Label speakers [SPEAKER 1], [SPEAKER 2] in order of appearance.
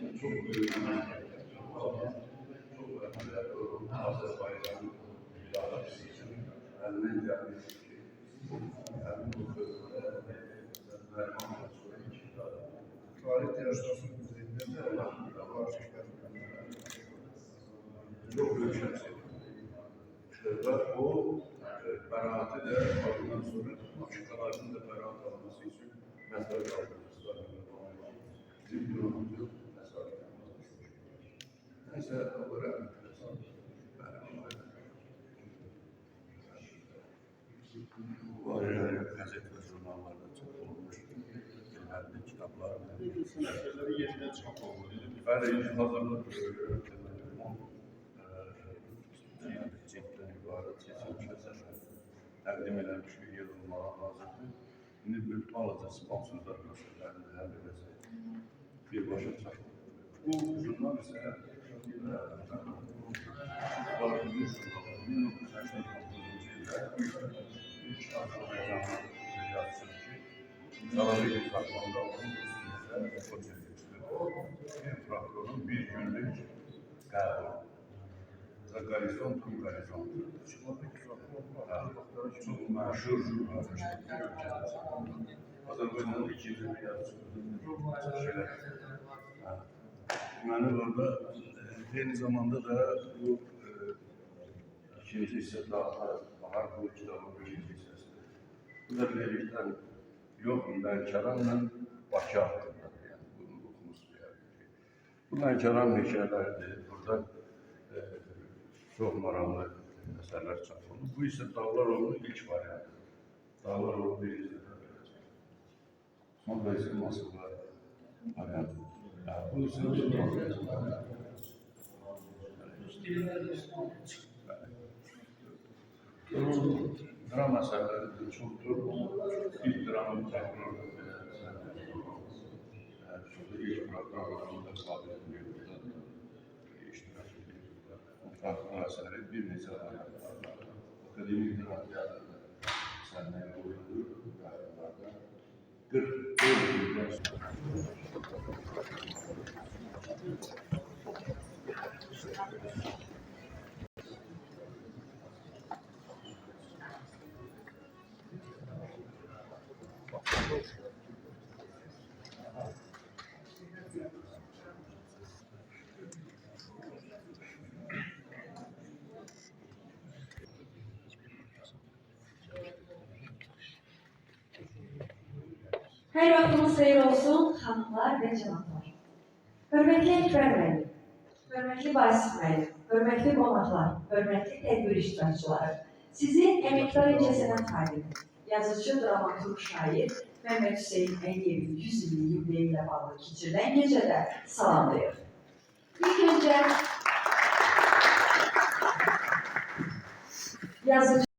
[SPEAKER 1] çok Azerbaycan müdahalesi için elinden gelmiş ki yani bu
[SPEAKER 2] tarih yarışması düzeyinde de
[SPEAKER 1] çok büyük şahsiyet. Ve o beraati de ondan sonra başkalarının da beraat alması için mesaj alması. Bizim durumumuz yok. Neyse, olarak bu ayrıca gazete ve jurnallarda çok olmuş. Genelde kitaplar.
[SPEAKER 2] meseleleri yeniden çap oldu.
[SPEAKER 1] Ben de hazırlık ciltten ibaret seçilmiş eserler təqdim edilmiş bir yer olmağa hazırdır. Şimdi bir balaca sponsorlar məsələlərini həll edəcək. Birbaşa çatır. Bu jurnal ise Bartınız jurnalı 1989 yılında üç Azerbaycanlı yazıcı ki Saraylı Saklanda onun üstünde bir prokurorun bir günlük qəbul. Garizon, Tüm Garizon. Çok meşhur Azerbaycan'ın ikinci bir yazıcı. Yani orada aynı zamanda da bu ikinci hisse daha bahar bu kitabın birinci hissesi. Bu da birlikte yok Lənkəranla Bakı hakkında yani bunu okumuz bir yer. Bu Lənkəran hekayeleridir. Burada çok maraqlı eserler çapıldı. Bu ise Dağlaroğlu'nun ilk variantı. Dağlaroğlu bir izlediler. Son versiyon nasıl var? Variantı. Bu ise dram eserleri de çoktur. İlk dramın tekrar ilk programlarında kabul ediliyor. İştirak ediyor. Farklı eseri bir neçə akademik dramlarda sənəyə qoyulur. 44 ildən sonra.
[SPEAKER 3] Her vaktiniz hayır olsun hanımlar ve canımlar. Hörmətli Ekber müəllim, hörmətli Vasif müəllim, hörmətli qonaqlar, hörmətli tədbir iştirakçıları, sizi əməkdar incəsənət xadimi, yazıcı, dramaturg, şair Mehmet Hüseyin Əliyevin 100 illik yubileyi ilə bağlı keçirilən gecədə salamlayır. İlk öncə yazıcı